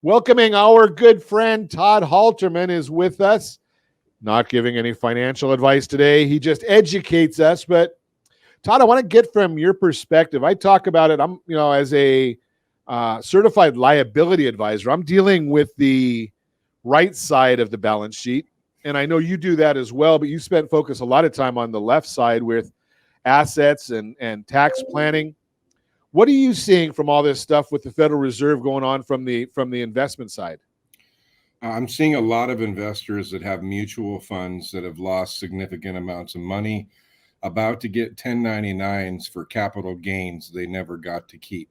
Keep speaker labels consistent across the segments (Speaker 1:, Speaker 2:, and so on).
Speaker 1: Welcoming our good friend Todd Halterman is with us. Not giving any financial advice today. He just educates us. But Todd, I want to get from your perspective. I talk about it. I'm, as a certified liability advisor, I'm dealing with the right side of the balance sheet. And I know you do that as well, but you focus a lot of time on the left side with assets and tax planning. What are you seeing from all this stuff with the Federal Reserve going on from the investment side?
Speaker 2: I'm seeing a lot of investors that have mutual funds that have lost significant amounts of money, about to get 1099s for capital gains they never got to keep.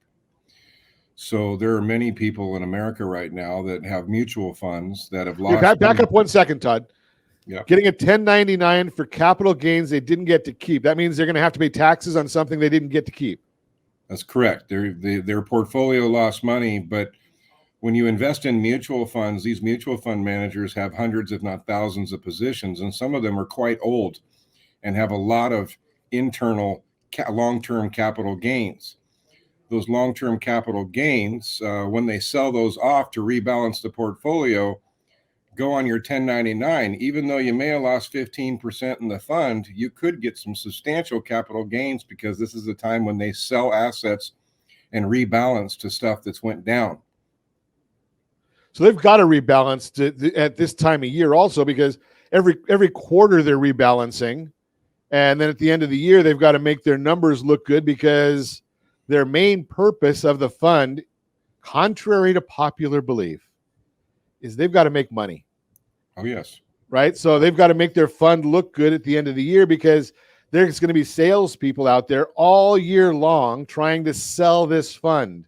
Speaker 2: So there are many people in America right now that have mutual funds that have lost.
Speaker 1: Back up 1 second, Todd.
Speaker 2: Yeah.
Speaker 1: Getting a 1099 for capital gains they didn't get to keep. That means they're going to have to pay taxes on something they didn't get to keep.
Speaker 2: That's correct. Their portfolio lost money, but when you invest in mutual funds, these mutual fund managers have hundreds, if not thousands, of positions, and some of them are quite old and have a lot of internal long-term capital gains. Those long-term capital gains, when they sell those off to rebalance the portfolio, go on your 1099. Even though you may have lost 15% in the fund, you could get some substantial capital gains because this is the time when they sell assets and rebalance to stuff that's went down.
Speaker 1: So they've got to rebalance at this time of year also, because every quarter they're rebalancing. And then at the end of the year, they've got to make their numbers look good because their main purpose of the fund, contrary to popular belief, is they've got to make money.
Speaker 2: Oh, yes.
Speaker 1: Right? So they've got to make their fund look good at the end of the year because there's going to be salespeople out there all year long trying to sell this fund.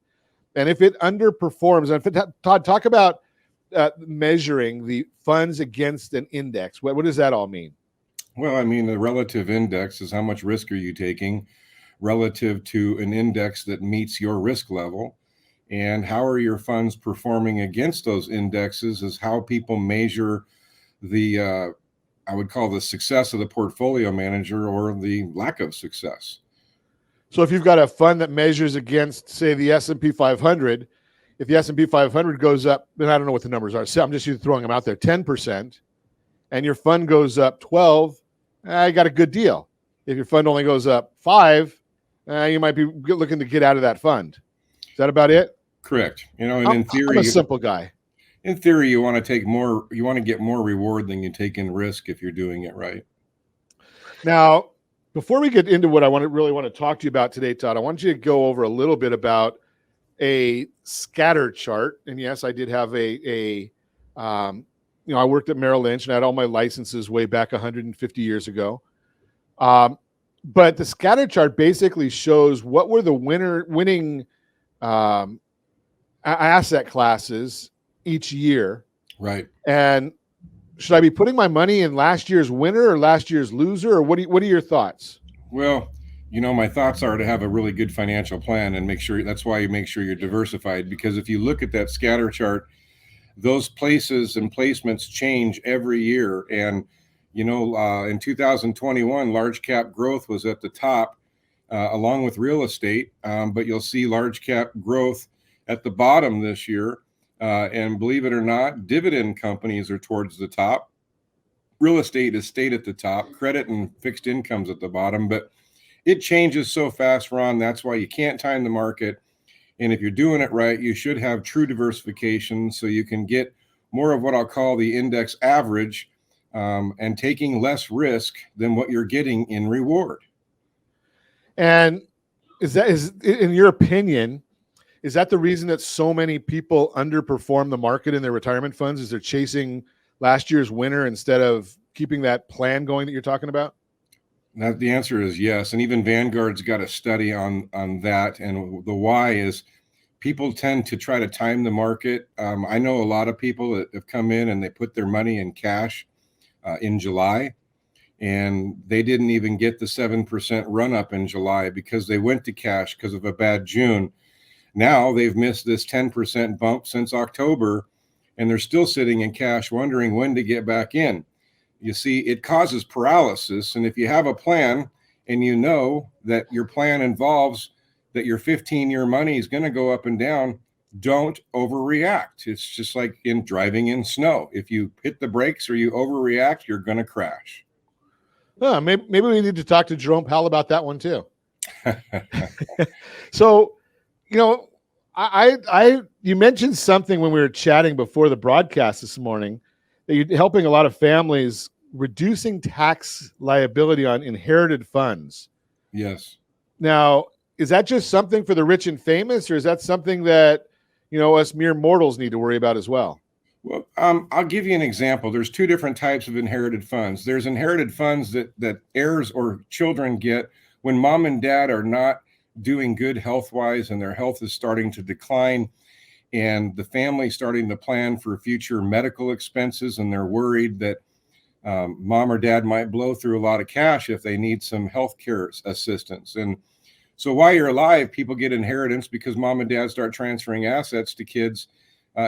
Speaker 1: And if it underperforms, and Todd, talk about measuring the funds against an index. What does that all mean?
Speaker 2: Well, I mean, the relative index is how much risk are you taking relative to an index that meets your risk level. And how are your funds performing against those indexes is how people measure the, I would call the success of the portfolio manager or the lack of success.
Speaker 1: So if you've got a fund that measures against, say, the S&P 500, if the S&P 500 goes up, and I don't know what the numbers are, so I'm just throwing them out there, 10%, and your fund goes up 12, you got a good deal. If your fund only goes up 5, you might be looking to get out of that fund. Is that about it?
Speaker 2: Correct. And in theory,
Speaker 1: I'm a simple guy.
Speaker 2: In theory, you want to get more reward than you take in risk if you're doing it right.
Speaker 1: Now, before we get into what I really want to talk to you about today, Todd, I want you to go over a little bit about a scatter chart. And yes, I did have I worked at Merrill Lynch and I had all my licenses way back 150 years ago. But the scatter chart basically shows what were the winning asset classes each year.
Speaker 2: Right.
Speaker 1: And should I be putting my money in last year's winner or last year's loser, or what are your thoughts?
Speaker 2: Well, my thoughts are to have a really good financial plan and make sure that's why you make sure you're diversified, because if you look at that scatter chart, those places and placements change every year. And, in 2021, large cap growth was at the top along with real estate. But you'll see large cap growth at the bottom this year. And believe it or not, dividend companies are towards the top. Real estate is stayed at the top. Credit and fixed income's at the bottom. But it changes so fast, Ron. That's why you can't time the market. And if you're doing it right, you should have true diversification so you can get more of what I'll call the index average and taking less risk than what you're getting in reward.
Speaker 1: And is in your opinion, is that the reason that so many people underperform the market in their retirement funds? Is they're chasing last year's winner instead of keeping that plan going that you're talking about?
Speaker 2: The answer is yes. And even Vanguard's got a study on that. And the why is people tend to try to time the market. I know a lot of people that have come in and they put their money in cash in July, and they didn't even get the 7% run up in July because they went to cash because of a bad June. Now they've missed this 10% bump since October, and they're still sitting in cash wondering when to get back in. You see, it causes paralysis. And if you have a plan and you know that your plan involves that your 15-year money is going to go up and down, don't overreact. It's just like in driving in snow. If you hit the brakes or you overreact, you're going to crash.
Speaker 1: Maybe we need to talk to Jerome Powell about that one too. So, you know, you mentioned something when we were chatting before the broadcast this morning that you're helping a lot of families reducing tax liability on inherited funds.
Speaker 2: Yes.
Speaker 1: Now, is that just something for the rich and famous, or is that something that, us mere mortals need to worry about as well?
Speaker 2: Well, I'll give you an example. There's two different types of inherited funds. There's inherited funds that heirs or children get when mom and dad are not doing good health-wise and their health is starting to decline, and the family starting to plan for future medical expenses, and they're worried that mom or dad might blow through a lot of cash if they need some health care assistance. And so while you're alive, people get inheritance because mom and dad start transferring assets to kids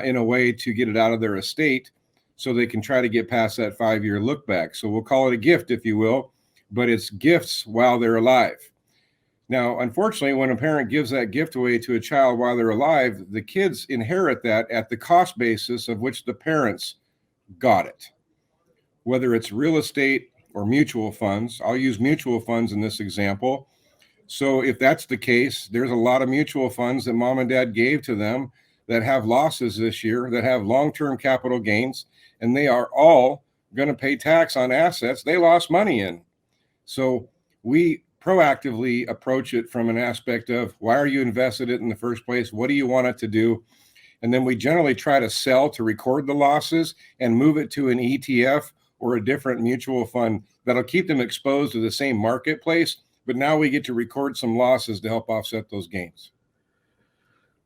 Speaker 2: in a way to get it out of their estate so they can try to get past that 5-year look back. So we'll call it a gift, if you will, but it's gifts while they're alive. Now, unfortunately, when a parent gives that gift away to a child while they're alive, the kids inherit that at the cost basis of which the parents got it. Whether it's real estate or mutual funds, I'll use mutual funds in this example. So if that's the case, there's a lot of mutual funds that mom and dad gave to them that have losses this year, that have long-term capital gains, and they are all going to pay tax on assets they lost money in. So we proactively approach it from an aspect of, why are you invested in it in the first place? What do you want it to do? And then we generally try to sell to record the losses and move it to an ETF or a different mutual fund that'll keep them exposed to the same marketplace. But now we get to record some losses to help offset those gains.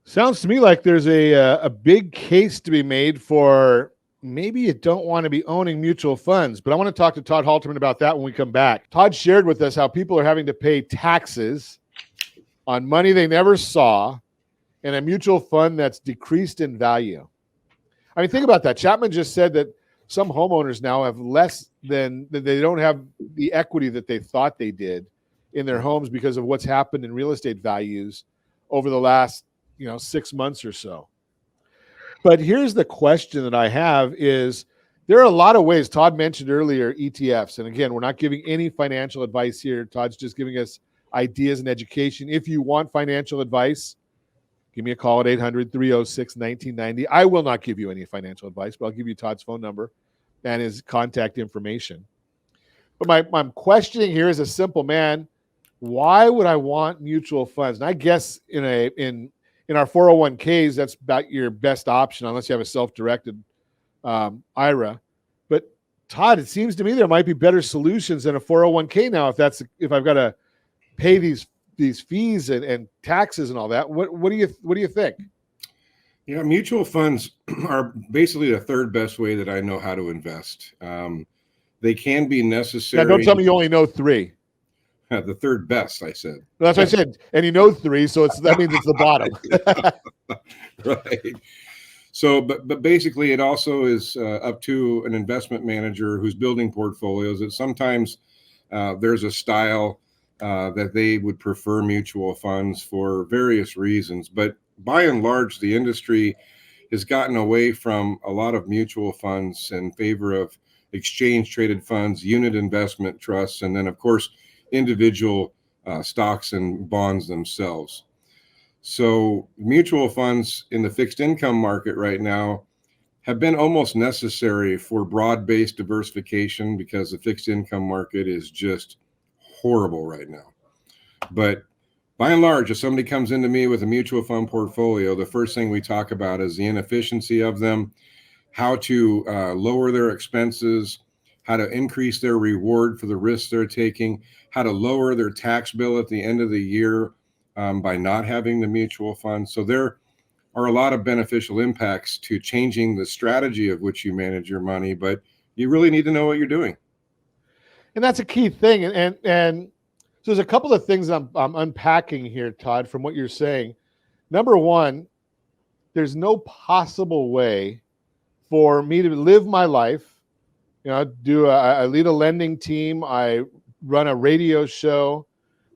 Speaker 1: Sounds to me like there's a big case to be made for maybe you don't want to be owning mutual funds, but I want to talk to Todd Halterman about that when we come back. Todd shared with us how people are having to pay taxes on money they never saw in a mutual fund that's decreased in value. I mean, think about that. Chapman just said that some homeowners now have less than, they don't have the equity that they thought they did in their homes because of what's happened in real estate values over the last 6 months or so. But here's the question that I have is, there are a lot of ways. Todd mentioned earlier ETFs. And again, we're not giving any financial advice here. Todd's just giving us ideas and education. If you want financial advice, give me a call at 800-306-1990. I will not give you any financial advice, but I'll give you Todd's phone number and his contact information. But my questioning here is a simple man. Why would I want mutual funds? And I guess in our 401ks, that's about your best option unless you have a self-directed IRA. But Todd, it seems to me there might be better solutions than a 401k now if I've got to pay these fees and taxes and all that. What do you think?
Speaker 2: Yeah, mutual funds are basically the third best way that I know how to invest. They can be necessary.
Speaker 1: Now, don't tell me you only know three.
Speaker 2: The third best, I said.
Speaker 1: That's what I said. And you know three, so that means it's the bottom.
Speaker 2: Right. So, but basically, it also is up to an investment manager who's building portfolios. That sometimes there's a style that they would prefer mutual funds for various reasons. But by and large, the industry has gotten away from a lot of mutual funds in favor of exchange traded funds, unit investment trusts, and then, of course, individual stocks and bonds themselves. So mutual funds in the fixed income market right now have been almost necessary for broad-based diversification because the fixed income market is just horrible right now. But by and large, if somebody comes into me with a mutual fund portfolio, the first thing we talk about is the inefficiency of them, how to lower their expenses, how to increase their reward for the risks they're taking, how to lower their tax bill at the end of the year by not having the mutual fund. So there are a lot of beneficial impacts to changing the strategy of which you manage your money, but you really need to know what you're doing.
Speaker 1: And that's a key thing. And so there's a couple of things I'm unpacking here, Todd, from what you're saying. Number one, there's no possible way for me to live my life. I lead a lending team. I run a radio show.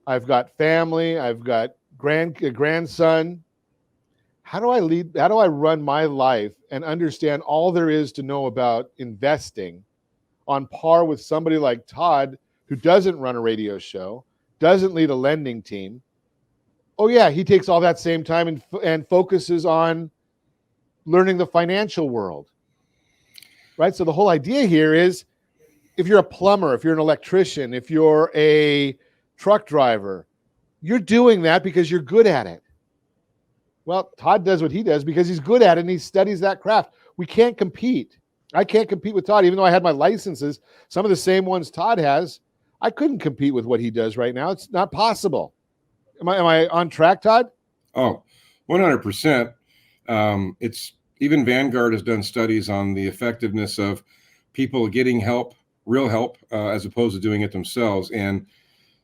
Speaker 1: I've got family. I've got a grandson. how do I lead? How do I run my life and understand all there is to know about investing on par with somebody like Todd, who doesn't run a radio show, doesn't lead a lending team? Oh yeah, he takes all that same time and focuses on learning the financial world, right? So the whole idea here is, if you're a plumber, if you're an electrician, if you're a truck driver, you're doing that because you're good at it. Well, Todd does what he does because he's good at it and he studies that craft. We can't compete. I can't compete with Todd, even though I had my licenses, some of the same ones Todd has. I couldn't compete with what he does right now. It's not possible. Am I on track, Todd?
Speaker 2: Oh, 100%. It's even Vanguard has done studies on the effectiveness of people getting help, real help, as opposed to doing it themselves. And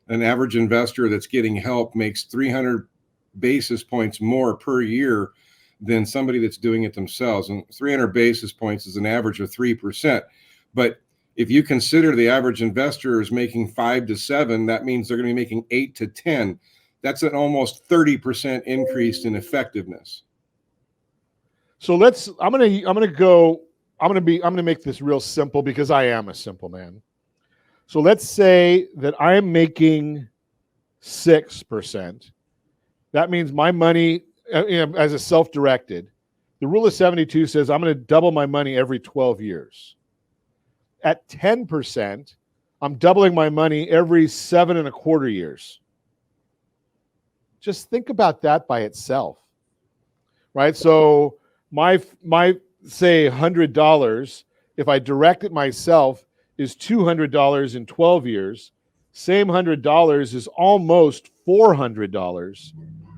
Speaker 2: an average investor that's getting help makes 300 basis points more per year than somebody that's doing it themselves. And 300 basis points is an average of 3%. But if you consider the average investor is making 5 to 7, that means they're going to be making 8 to 10. That's an almost 30% increase in effectiveness.
Speaker 1: So I'm gonna make this real simple because I am a simple man. So let's say that I'm making 6%. That means my money, as a self-directed, the rule of 72 says I'm going to double my money every 12 years. At 10%, I'm doubling my money every 7.25 years. Just think about that by itself, right? So my say $100, if I direct it myself, is $200 in 12 years. Same $100 is almost $400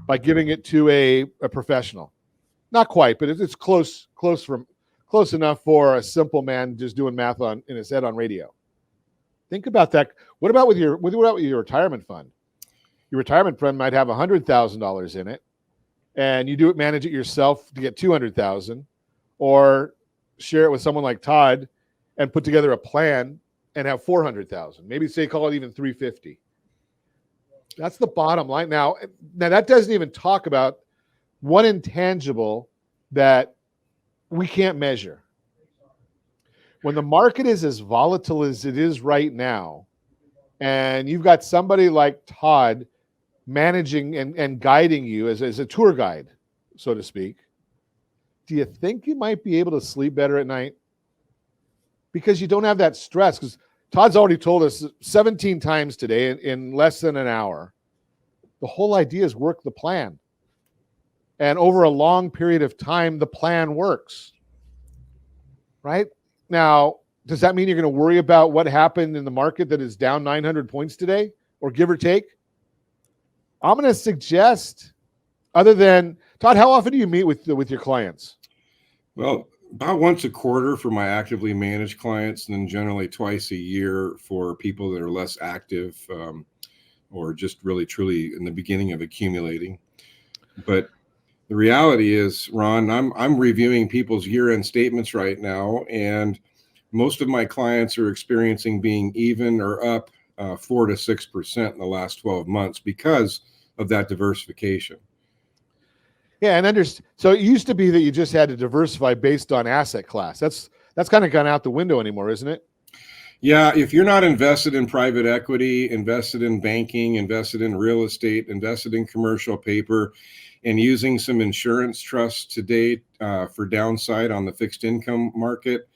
Speaker 1: by giving it to a professional. Not quite, but it's close enough for a simple man just doing math in his head on radio. Think about that. What about with your retirement fund? Your retirement fund might have $100,000 in it, and you manage it yourself to get $200,000, or share it with someone like Todd and put together a plan and have $400,000. Maybe call it even $350,000. That's the bottom line. Now that doesn't even talk about one intangible that we can't measure. When the market is as volatile as it is right now, and you've got somebody like Todd managing and guiding you as a tour guide, so to speak, do you think you might be able to sleep better at night? Because you don't have that stress. Because Todd's already told us 17 times today in less than an hour. The whole idea is work the plan. And over a long period of time, the plan works. Right? Now, does that mean you're going to worry about what happened in the market that is down 900 points today, or give or take? I'm going to suggest, other than Todd, how often do you meet with your clients?
Speaker 2: Well, about once a quarter for my actively managed clients, and then generally twice a year for people that are less active, or just really truly in the beginning of accumulating. But the reality is, Ron, I'm reviewing people's year-end statements right now, and most of my clients are experiencing being even or up 4 to 6% in the last 12 months because of that diversification.
Speaker 1: Yeah, and so it used to be that you just had to diversify based on asset class. That's kind of gone out the window anymore, isn't it?
Speaker 2: Yeah, if you're not invested in private equity, invested in banking, invested in real estate, invested in commercial paper, and using some insurance trusts today for downside on the fixed income market,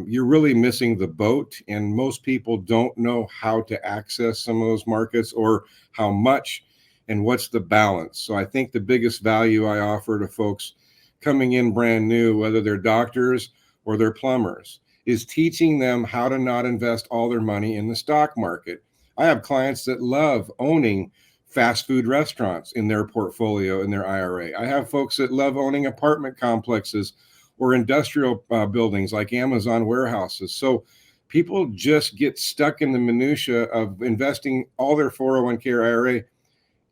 Speaker 2: you're really missing the boat. And most people don't know how to access some of those markets, or how much, and what's the balance. So I think the biggest value I offer to folks coming in brand new, whether they're doctors or they're plumbers, is teaching them how to not invest all their money in the stock market. I have clients that love owning fast food restaurants in their portfolio, in their IRA. I have folks that love owning apartment complexes or industrial buildings like Amazon warehouses. So people just get stuck in the minutia of investing all their 401k or IRA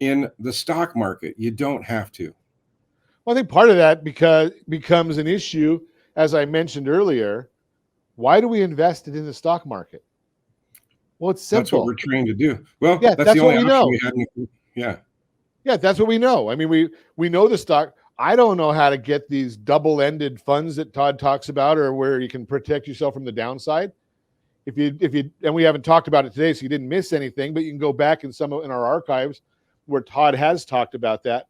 Speaker 2: in the stock market. You don't have to.
Speaker 1: Well, I think part of that becomes an issue, as I mentioned earlier. Why do we invest it in the stock market? Well, it's simple.
Speaker 2: That's what we're trained to do. Well,
Speaker 1: yeah,
Speaker 2: that's the only
Speaker 1: what we
Speaker 2: option
Speaker 1: know.
Speaker 2: we had. Yeah.
Speaker 1: Yeah, that's what we know. I mean, we know the stock. I don't know how to get these double-ended funds that Todd talks about, or where you can protect yourself from the downside. And we haven't talked about it today, so you didn't miss anything, but you can go back in our archives where Todd has talked about that.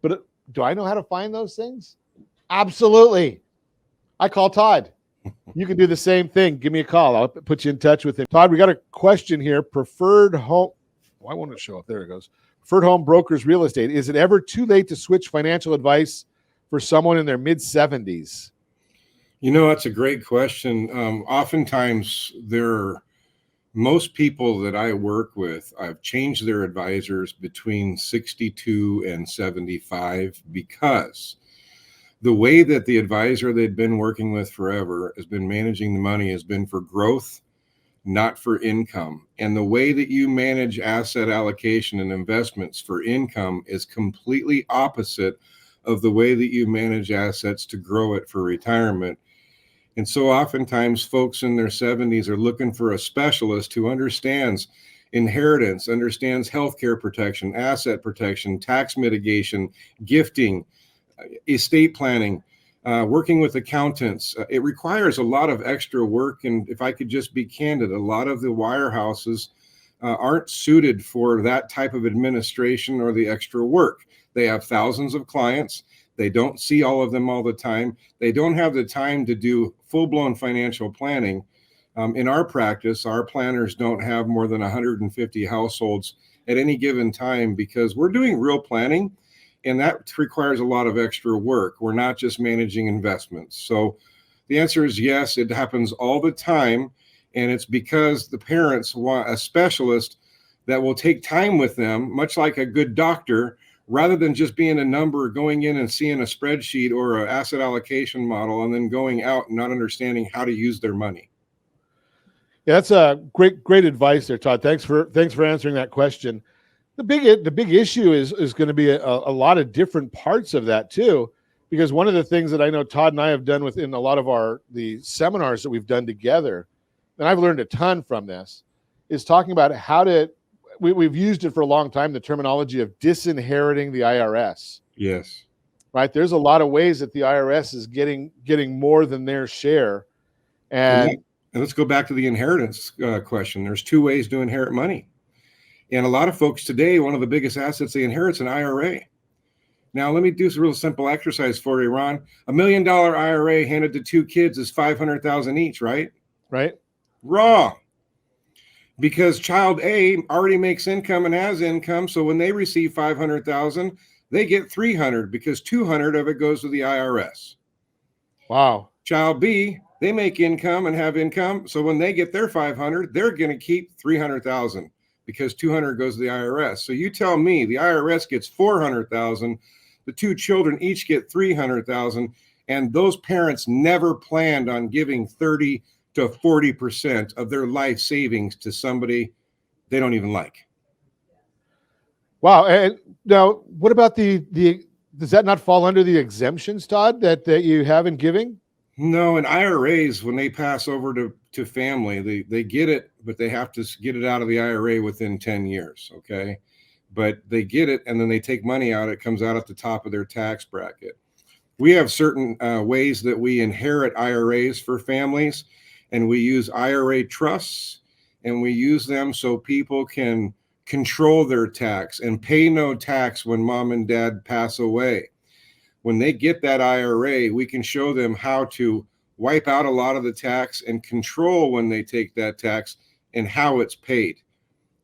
Speaker 1: But do I know how to find those things? Absolutely. I call Todd. You can do the same thing. Give me a call. I'll put you in touch with him. Todd, we got a question here. Preferred home. Why won't it show up? There it goes. Preferred home brokers real estate. Is it ever too late to switch financial advice for someone in their mid-70s?
Speaker 2: That's a great question. Oftentimes, most people that I work with, I've changed their advisors between 62 and 75 because the way that the advisor they'd been working with forever has been managing the money has been for growth, not for income. And the way that you manage asset allocation and investments for income is completely opposite of the way that you manage assets to grow it for retirement. And so oftentimes folks in their 70s are looking for a specialist who understands inheritance, understands healthcare protection, asset protection, tax mitigation, gifting, estate planning, working with accountants. It requires a lot of extra work. And if I could just be candid, a lot of the wirehouses aren't suited for that type of administration or the extra work. They have thousands of clients. They don't see all of them all the time. They don't have the time to do full-blown financial planning. In our practice, our planners don't have more than 150 households at any given time because we're doing real planning, and that requires a lot of extra work. We're not just managing investments. So the answer is yes, it happens all the time. And it's because the parents want a specialist that will take time with them, much like a good doctor, rather than just being a number, going in and seeing a spreadsheet or an asset allocation model and then going out and not understanding how to use their money.
Speaker 1: Yeah, that's a great advice there, Todd. Thanks for answering that question. The big issue is going to be a lot of different parts of that too, because one of the things that I know Todd and I have done within a lot of the seminars that we've done together, and I've learned a ton from this, is talking about how to. We've used it for a long time, the terminology of disinheriting the IRS.
Speaker 2: Yes.
Speaker 1: Right. There's a lot of ways that the IRS is getting more than their share. And
Speaker 2: let's go back to the inheritance question. There's two ways to inherit money. And a lot of folks today, one of the biggest assets they inherit is an IRA. Now, let me do some real simple exercise for you, Ron. $1 million IRA handed to two kids is $500,000 each, right?
Speaker 1: Right.
Speaker 2: Wrong. Because child A already makes income and has income. So when they receive $500,000, they get $300 because $200 of it goes to the IRS.
Speaker 1: Wow.
Speaker 2: Child B, they make income and have income. So when they get their $500, they're going to keep $300,000 because $200 goes to the IRS. So you tell me the IRS gets $400,000, the two children each get $300,000, and those parents never planned on giving 30 to 40% of their life savings to somebody they don't even like.
Speaker 1: Wow. And now, what about the does that not fall under the exemptions, Todd, that you have in giving?
Speaker 2: No, in IRAs, when they pass over to family, they get it, but they have to get it out of the IRA within 10 years, okay? But they get it, and then they take money out. It comes out at the top of their tax bracket. We have certain ways that we inherit IRAs for families, and we use IRA trusts, and we use them so people can control their tax and pay no tax when mom and dad pass away. When they get that IRA, we can show them how to wipe out a lot of the tax and control when they take that tax and how it's paid.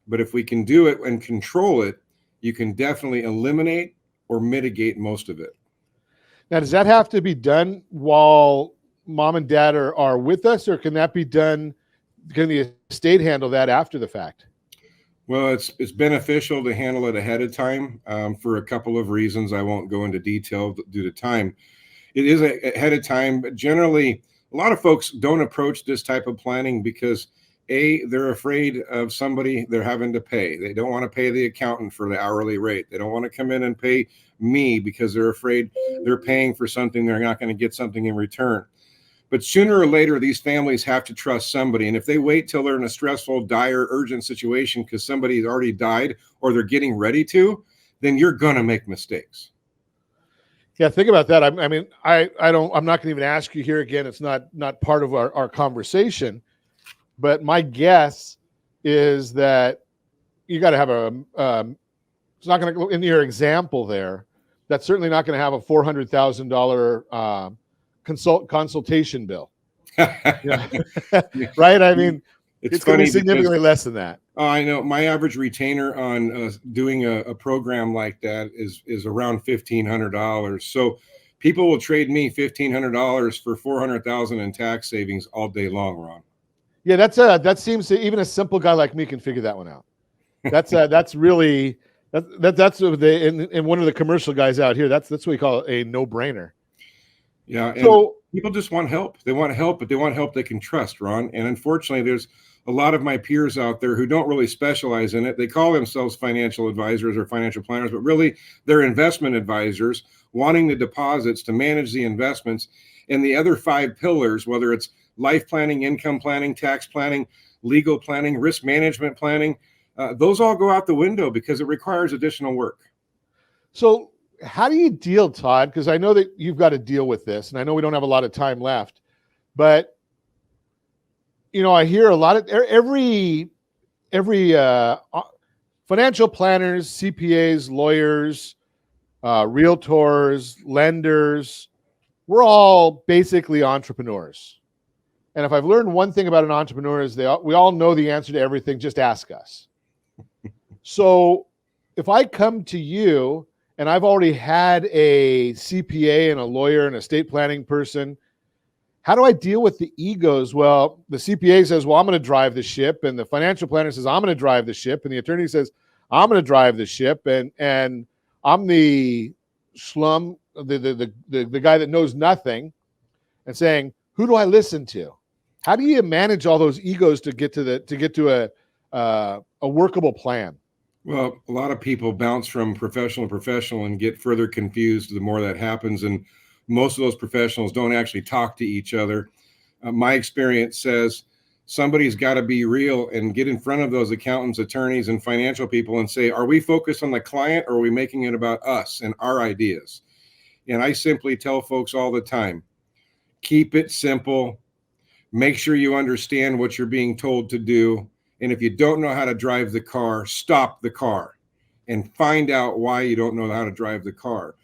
Speaker 2: But if we can do it and control it, you can definitely eliminate or mitigate most of it.
Speaker 1: Now, does that have to be done while mom and dad are with us, or can that be done? Can the estate handle that after the fact?
Speaker 2: Well, it's beneficial to handle it ahead of time for a couple of reasons. I won't go into detail due to time. It is ahead of time, but generally, a lot of folks don't approach this type of planning because they're afraid of somebody they're having to pay. They don't want to pay the accountant for the hourly rate. They don't want to come in and pay me because they're afraid they're paying for something they're not going to get something in return. But sooner or later, these families have to trust somebody. And if they wait till they're in a stressful, dire, urgent situation because somebody's already died or they're getting ready to, then you're going to make mistakes.
Speaker 1: Yeah, think about that. I mean, I'm not going to even ask you here again. It's not part of our conversation, but my guess is that you got to have it's not going to go in your example there. That's certainly not going to have a $400,000 consultation bill. Yeah. Right. I mean,
Speaker 2: It's
Speaker 1: it's going to be
Speaker 2: funny because
Speaker 1: significantly less than that.
Speaker 2: I know my average retainer on doing a program like that is around $1,500. So people will trade me $1,500 for 400,000 in tax savings all day long, Ron.
Speaker 1: Yeah, that seems to even a simple guy like me can figure that one out. That's really that's in one of the commercial guys out here. That's what we call a no-brainer.
Speaker 2: Yeah, and
Speaker 1: So
Speaker 2: people just want help. They want help, but they want help they can trust, Ron. And unfortunately, there's a lot of my peers out there who don't really specialize in it. They call themselves financial advisors or financial planners, but really they're investment advisors wanting the deposits to manage the investments. And the other 5 pillars, whether it's life planning, income planning, tax planning, legal planning, risk management planning, those all go out the window because it requires additional work.
Speaker 1: So how do you deal, Todd? Because I know that you've got to deal with this, and I know we don't have a lot of time left, but I hear a lot of every financial planners, CPAs, lawyers, realtors, lenders. We're all basically entrepreneurs. And if I've learned one thing about an entrepreneur is we all know the answer to everything. Just ask us. So if I come to you and I've already had a CPA and a lawyer and a estate planning person, how do I deal with the egos? Well, the CPA says, well, I'm going to drive the ship. And the financial planner says, I'm going to drive the ship. And the attorney says, I'm going to drive the ship. And I'm the slum, the guy that knows nothing, and saying, who do I listen to? How do you manage all those egos to get to a workable plan?
Speaker 2: Well, a lot of people bounce from professional to professional and get further confused the more that happens. And most of those professionals don't actually talk to each other. My experience says somebody's got to be real and get in front of those accountants, attorneys, and financial people and say, are we focused on the client or are we making it about us and our ideas? And I simply tell folks all the time, keep it simple. Make sure you understand what you're being told to do. And if you don't know how to drive the car, stop the car and find out why you don't know how to drive the car.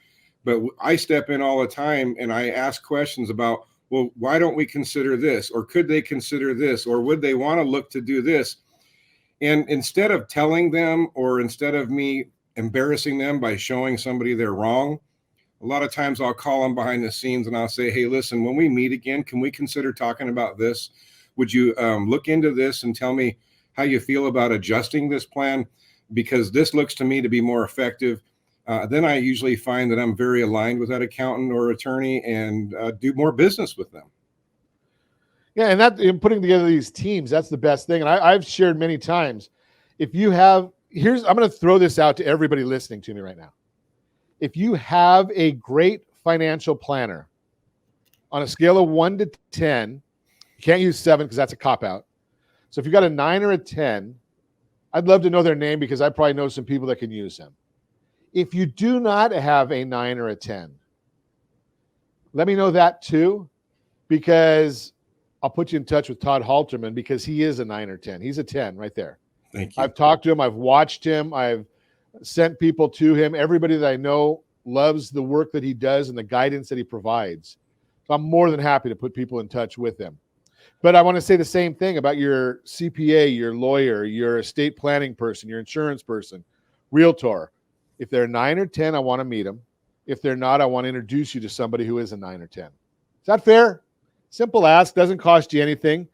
Speaker 2: But I step in all the time and I ask questions about, well, why don't we consider this? Or could they consider this? Or would they want to look to do this? And instead of telling them, or instead of me embarrassing them by showing somebody they're wrong, a lot of times I'll call them behind the scenes and I'll say, hey, listen, when we meet again, can we consider talking about this? Would you look into this and tell me how you feel about adjusting this plan? Because this looks to me to be more effective. Then I usually find that I'm very aligned with that accountant or attorney and do more business with them.
Speaker 1: Yeah, and in putting together these teams, that's the best thing. And I've shared many times, if you have, I'm going to throw this out to everybody listening to me right now. If you have a great financial planner on a scale of 1 to 10, you can't use 7 because that's a cop-out. So if you got a 9 or a 10, I'd love to know their name because I probably know some people that can use them. If you do not have a 9 or a 10, let me know that too, because I'll put you in touch with Todd Halterman because he is a 9 or 10. He's a 10 right there.
Speaker 2: Thank you.
Speaker 1: I've talked to him. I've watched him. I've sent people to him. Everybody that I know loves the work that he does and the guidance that he provides. So I'm more than happy to put people in touch with him. But I want to say the same thing about your CPA, your lawyer, your estate planning person, your insurance person, realtor. If they're 9 or 10, I want to meet them. If they're not, I want to introduce you to somebody who is a 9 or 10. Is that fair? Simple ask, doesn't cost you anything.